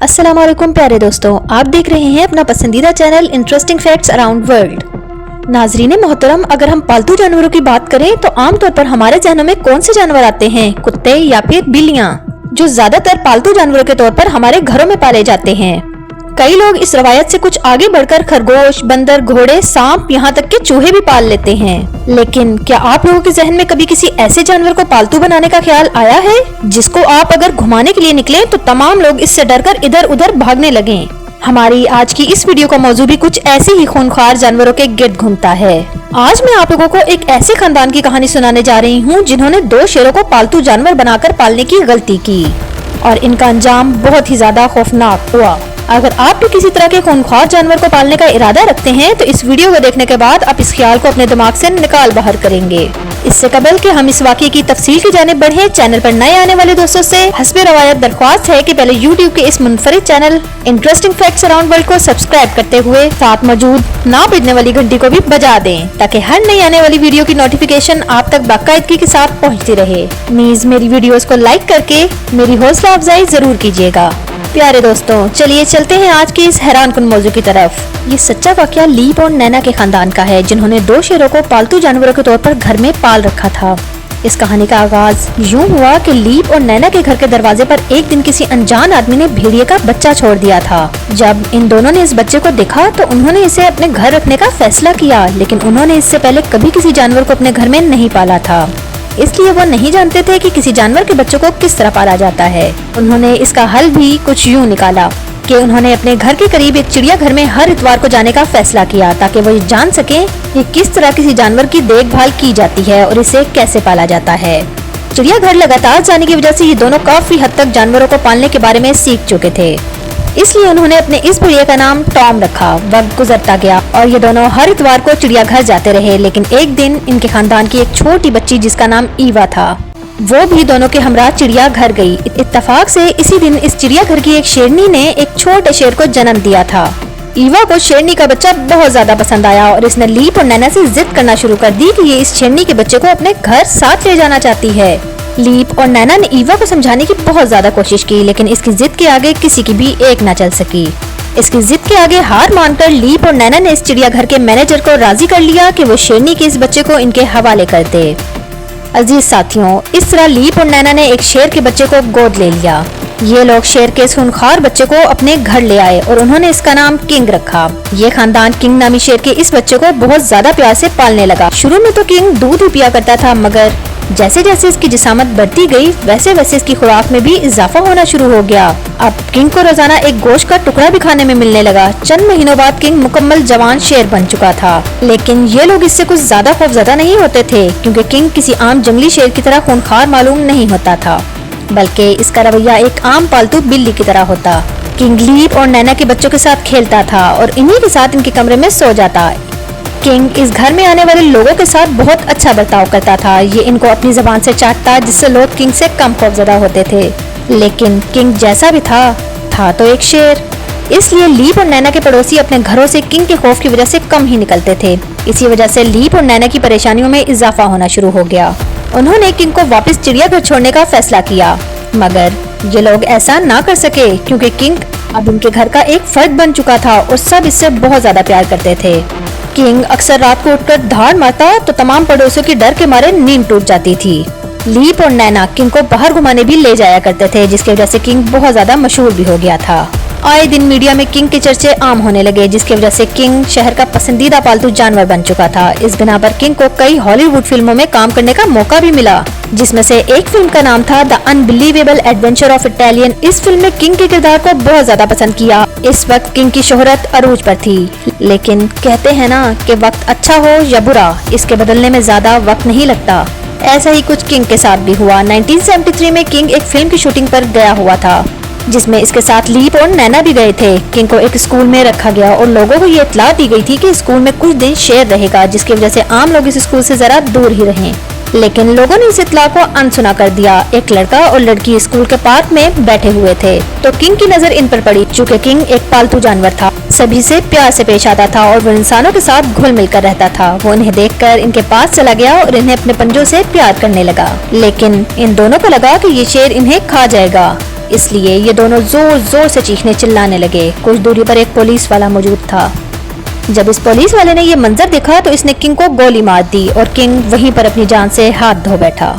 अस्सलाम वालेकुम प्यारे दोस्तों, आप देख रहे हैं अपना पसंदीदा channel interesting facts around world. नाजरीन मोहतरम, अगर हम पालतू जानवरों की बात करें तो आमतौर पर हमारे जहनों में कौन से जानवर आते हैं? कुत्ते या फिर बिल्लियाँ, जो ज्यादातर पालतू जानवरों के तौर पर हमारे घरों में पाले जाते हैं। कई लोग इस रवायत से कुछ आगे बढ़कर खरगोश, बंदर, घोड़े, सांप, यहाँ तक के चूहे भी पाल लेते हैं। लेकिन क्या आप लोगों के जहन में कभी किसी ऐसे जानवर को पालतू बनाने का ख्याल आया है जिसको आप अगर घुमाने के लिए निकले तो तमाम लोग इससे डरकर इधर उधर भागने लगें? हमारी आज की इस वीडियो का मौजू भी कुछ ऐसे ही खूंखार जानवरों के गिर्द घूमता है। आज मैं आप लोगों को एक ऐसे खानदान की कहानी सुनाने जा रही हूँ जिन्होंने 2 शेरों को पालतू जानवर बनाकर पालने की गलती की और इनका अंजाम बहुत ही ज्यादा खौफनाक हुआ। अगर आप भी किसी तरह के खूंखार जानवर को पालने का इरादा रखते हैं तो इस वीडियो को देखने के बाद आप इस ख्याल को अपने दिमाग से निकाल बाहर करेंगे। इससे कबल कि हम इस वाक़ये की तफसील की जानिब बढ़े, चैनल पर नए आने वाले दोस्तों से हस्बे रवायत दरख्वास्त है कि पहले YouTube के इस मुनफरिद channel interesting facts around world को सब्सक्राइब करते हुए साथ मौजूद ना बजने वाली घंटी को भी बजा दें ताकि हर नई आने वाली वीडियो की नोटिफिकेशन आप तक बाकायदगी के साथ पहुँचती रहे। नीज मेरी वीडियोस को लाइक करके मेरी हौसला अफजाई जरूर कीजिएगा। प्यारे दोस्तों, चलिए चलते हैं आज के इस हैरानकुन मौजू की तरफ। ये सच्चा वाकया लीप और नैना के खानदान का है जिन्होंने 2 शेरों को पालतू जानवरों के तौर पर घर में पाल रखा था। इस कहानी का आगाज यूं हुआ कि लीप और नैना के घर के दरवाजे पर एक दिन किसी अनजान आदमी ने भेड़िए का बच्चा छोड़ दिया था। जब इन दोनों ने इस बच्चे को देखा तो उन्होंने इसे अपने घर रखने का फैसला किया, लेकिन उन्होंने इससे पहले कभी किसी जानवर को अपने घर में नहीं पाला था, इसलिए वो नहीं जानते थे कि किसी जानवर के बच्चों को किस तरह पाला जाता है। उन्होंने इसका हल भी कुछ यूं निकाला कि उन्होंने अपने घर के करीब एक चिड़ियाघर में हर इतवार को जाने का फैसला किया ताकि वो जान सके कि किस तरह किसी जानवर की देखभाल की जाती है और इसे कैसे पाला जाता है। चिड़ियाघर लगातार जाने की वजह से ये दोनों काफी हद तक जानवरों को पालने के बारे में सीख चुके थे, इसलिए उन्होंने अपने इस भेड़िए का नाम टॉम रखा। वक्त गुजरता गया और ये दोनों हर इतवार को चिड़ियाघर जाते रहे, लेकिन एक दिन इनके खानदान की एक छोटी बच्ची जिसका नाम ईवा था, वो भी दोनों के हमरा चिड़ियाघर गई। इत्तेफाक से इसी दिन इस चिड़ियाघर की एक शेरनी ने एक छोटे शेर को जन्म दिया था। ईवा को शेरनी का बच्चा बहुत ज्यादा पसंद आया और इसने लीप और नैना से जिद करना शुरू कर दी कि ये इस शेरनी के बच्चे को अपने घर साथ ले जाना चाहती है। लीप और नैना ने ईवा को समझाने की बहुत ज्यादा कोशिश की, लेकिन इसकी जिद के आगे किसी की भी एक न चल सकी। इसकी जिद के आगे हार मानकर लीप और नैना ने इस चिड़ियाघर के मैनेजर को राजी कर लिया कि वो शेरनी के इस बच्चे को इनके हवाले कर दे। अजीज साथियों, इस तरह लीप और नैना ने एक शेर के बच्चे को गोद ले लिया। ये लोग शेर के खूंखार बच्चे को अपने घर ले आए और उन्होंने इसका नाम किंग रखा। ये खानदान किंग नामी शेर के इस बच्चे को बहुत ज्यादा प्यार से पालने लगा। शुरू में तो किंग दूध ही पिया करता था, मगर जैसे जैसे इसकी जिसामत बढ़ती गई वैसे वैसे इसकी खुराक में भी इजाफा होना शुरू हो गया। अब किंग को रोजाना एक गोश्त का टुकड़ा भी खाने में मिलने लगा। चंद महीनों बाद किंग मुकम्मल जवान शेर बन चुका था, लेकिन ये लोग इससे कुछ ज्यादा खौफजदा नहीं होते थे क्योंकि किंग किसी आम जंगली शेर की तरह खूंखार मालूम नहीं होता था, बल्कि इसका रवैया एक आम पालतू बिल्ली की तरह होता। किंग लीप और नैना के बच्चों के साथ खेलता था और इन्हीं के साथ इनके कमरे में सो जाता। किंग इस घर में आने वाले लोगों के साथ बहुत अच्छा बर्ताव करता था। ये इनको अपनी जबान से चाटता जिससे लोग किंग से कम खौफजदा होते थे, लेकिन किंग जैसा भी था तो एक शेर, इसलिए लीप और नैना के पड़ोसी अपने घरों से किंग के खौफ की वजह से कम ही निकलते थे। इसी वजह से लीप और नैना की परेशानियों में इजाफा होना शुरू हो गया। उन्होंने किंग को वापस चिड़ियाघर छोड़ने का फैसला किया, मगर ये लोग ऐसा ना कर सके क्योंकि किंग अब उनके घर का एक फर्द बन चुका था और सब इससे बहुत ज्यादा प्यार करते थे। किंग अक्सर रात को उठकर धाड़ मारता तो तमाम पड़ोसियों की डर के मारे नींद टूट जाती थी। लीप और नैना किंग को बाहर घुमाने भी ले जाया करते थे, जिसकी वजह से किंग बहुत ज्यादा मशहूर भी हो गया था। आए दिन मीडिया में किंग के चर्चे आम होने लगे, जिसकी वजह से किंग शहर का पसंदीदा पालतू जानवर बन चुका था। इस बिना पर किंग को कई हॉलीवुड फिल्मों में काम करने का मौका भी मिला, जिसमें से एक फिल्म का नाम था the unbelievable adventure of Italian. इस फिल्म में किंग के किरदार को बहुत ज्यादा पसंद किया। इस वक्त किंग की शोहरत अरूज पर थी, लेकिन कहते हैं ना कि वक्त अच्छा हो या बुरा, इसके बदलने में ज्यादा वक्त नहीं लगता। ऐसा ही कुछ किंग के साथ भी हुआ। 1973 में किंग एक फिल्म की शूटिंग पर गया हुआ था, जिसमें इसके साथ लीप और नैना भी गए थे। किंग को एक स्कूल में रखा गया और लोगों को ये इत्तला दी गई थी कि स्कूल में कुछ दिन शेर रहेगा, जिसकी वजह से आम लोग इस स्कूल से जरा दूर ही रहें। लेकिन लोगों ने इस इत्तला को अनसुना कर दिया। एक लड़का और लड़की स्कूल के पार्क में बैठे हुए थे तो किंग की नजर इन पर पड़ी। चूँकि किंग एक पालतू जानवर था, सभी से प्यार से पेश आता था और वो इंसानों के साथ घुल मिलकर रहता था। वो उन्हें देखकर इनके पास चला गया और इन्हें अपने पंजों से प्यार करने लगा, लेकिन इन दोनों को लगा कि ये शेर इन्हें खा जाएगा। इसलिए ये दोनों जोर जोर से चीखने चिल्लाने लगे। कुछ दूरी पर एक पुलिस वाला मौजूद था। जब इस पुलिस वाले ने ये मंजर देखा तो इसने किंग को गोली मार दी और किंग वहीं पर अपनी जान से हाथ धो बैठा।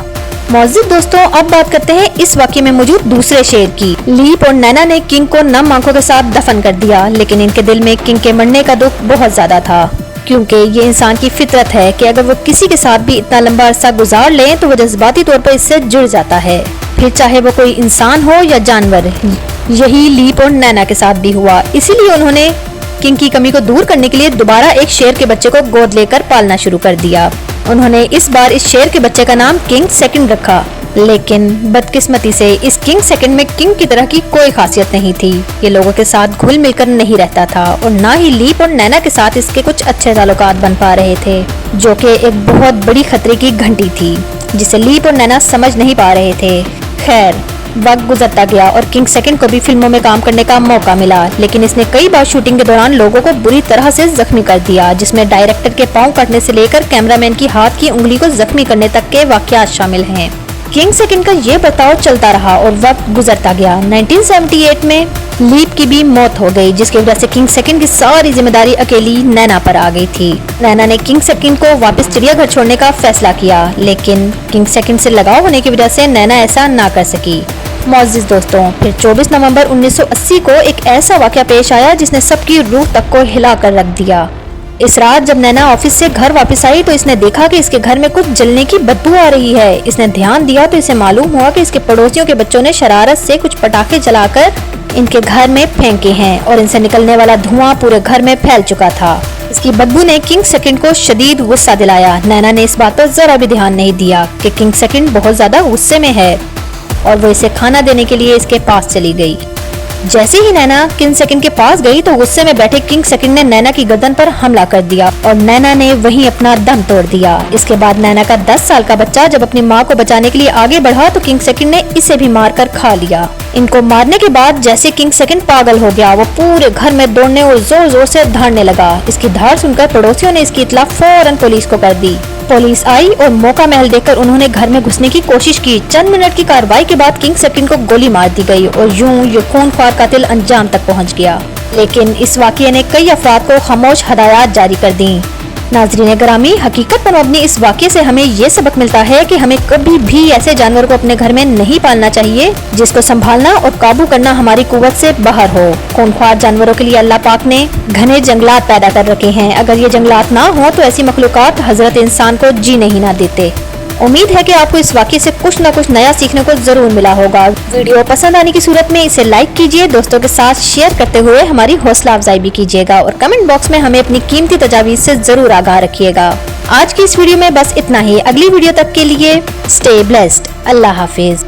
मौजूद दोस्तों, अब बात करते हैं इस वाकये में मौजूद दूसरे शेर की। लीप और नैना ने किंग को नम आंखों के साथ दफन कर दिया, लेकिन इनके दिल में किंग के मरने का दुख बहुत ज्यादा था, क्योंकि ये इंसान की फितरत है कि अगर वो किसी के साथ भी इतना लंबा अरसा गुजार ले तो वो जज्बाती तौर पर इससे जुड़ जाता है, फिर चाहे वो कोई इंसान हो या जानवर। यही लीप और नैना के साथ भी हुआ। इसीलिए उन्होंने किंग की कमी को दूर करने के लिए दोबारा एक शेर के बच्चे को गोद लेकर पालना शुरू कर दिया। उन्होंने इस बार इस शेर के बच्चे का नाम किंग सेकंड रखा, लेकिन बदकिस्मती से इस किंग सेकंड में किंग की तरह की कोई खासियत नहीं थी। ये लोगों के साथ घुल मिलकर नहीं रहता था और ना ही लीप और नैना के साथ इसके कुछ अच्छे ताल्लुकात बन पा रहे थे, जो कि एक बहुत बड़ी खतरे की घंटी थी जिसे लीप और नैना समझ नहीं पा रहे थे। खैर, वक्त गुजरता गया और किंग सेकंड को भी फिल्मों में काम करने का मौका मिला, लेकिन इसने कई बार शूटिंग के दौरान लोगों को बुरी तरह से जख्मी कर दिया, जिसमें डायरेक्टर के पांव काटने से लेकर कैमरामैन की हाथ की उंगली को जख्मी करने तक के वाकयात शामिल हैं। किंग सेकंड का ये बर्ताव चलता रहा और वक्त गुजरता गया। 1978 में लीप की भी मौत हो गई, जिसकी वजह से किंग सेकंड की सारी जिम्मेदारी अकेली नैना पर आ गई थी। नैना ने किंग सेकंड को वापस चिड़ियाघर छोड़ने का फैसला किया, लेकिन किंग सेकंड से लगाव होने की वजह से नैना ऐसा ना कर सकी। मौजूद दोस्तों, फिर 24 नवंबर 1980 को एक ऐसा वाकया पेश आया जिसने सबकी रूह तक को हिला कर रख दिया। इस रात जब नैना ऑफिस से घर वापस आई तो इसने देखा कि इसके घर में कुछ जलने की बदबू आ रही है। इसने ध्यान दिया तो इसे मालूम हुआ कि इसके पड़ोसियों के बच्चों ने शरारत से कुछ पटाखे जलाकर इनके घर में फेंके हैं और इनसे निकलने वाला धुआं पूरे घर में फैल चुका था। इसकी बदबू ने किंग सेकंड को शदीद गुस्सा दिलाया। नैना ने इस बात पर जरा भी ध्यान नहीं दिया कि किंग सेकंड बहुत ज्यादा गुस्से में है और वो इसे खाना देने के लिए इसके पास चली गई। जैसे ही नैना किंग सेकंड के पास गई तो गुस्से में बैठे किंग सेकंड ने नैना की गर्दन पर हमला कर दिया और नैना ने वहीं अपना दम तोड़ दिया। इसके बाद नैना का 10 साल का बच्चा जब अपनी मां को बचाने के लिए आगे बढ़ा तो किंग सेकंड ने इसे भी मारकर खा लिया। इनको मारने के बाद जैसे किंग सेकंड पागल हो गया, वो पूरे घर में दौड़ने और जोर जोर से धाड़ने लगा। इसकी धाड़ सुनकर पड़ोसियों ने इसकी इत्तला फौरन पुलिस को कर दी। पुलिस आई और मौका महल देखकर उन्होंने घर में घुसने की कोशिश की। चंद मिनट की कार्रवाई के बाद किंग सेकंड को गोली मार दी गई और यूं ये खूनख्वार कातिल अंजाम तक पहुंच गया। लेकिन इस वाकये ने कई अफराद को खामोश हदायत जारी कर दी। नाज़रीन ग्रामी, हकीकत पर मबनी इस वाकये से हमें ये सबक मिलता है कि हमें कभी भी ऐसे जानवर को अपने घर में नहीं पालना चाहिए जिसको संभालना और काबू करना हमारी कुव्वत से बाहर हो। खूनख्वार जानवरों के लिए अल्लाह पाक ने घने जंगलात पैदा कर रखे हैं। अगर ये जंगलात ना हो तो ऐसी मखलूकात हजरत इंसान को जीने ही ना देते। उम्मीद है कि आपको इस वाकये से कुछ न कुछ नया सीखने को जरूर मिला होगा। वीडियो पसंद आने की सूरत में इसे लाइक कीजिए, दोस्तों के साथ शेयर करते हुए हमारी हौसला अफजाई भी कीजिएगा और कमेंट बॉक्स में हमें अपनी कीमती तजावीज़ से जरूर आगाह रखिएगा। आज की इस वीडियो में बस इतना ही। अगली वीडियो तक के लिए स्टे ब्लेस्ड। अल्लाह हाफिज।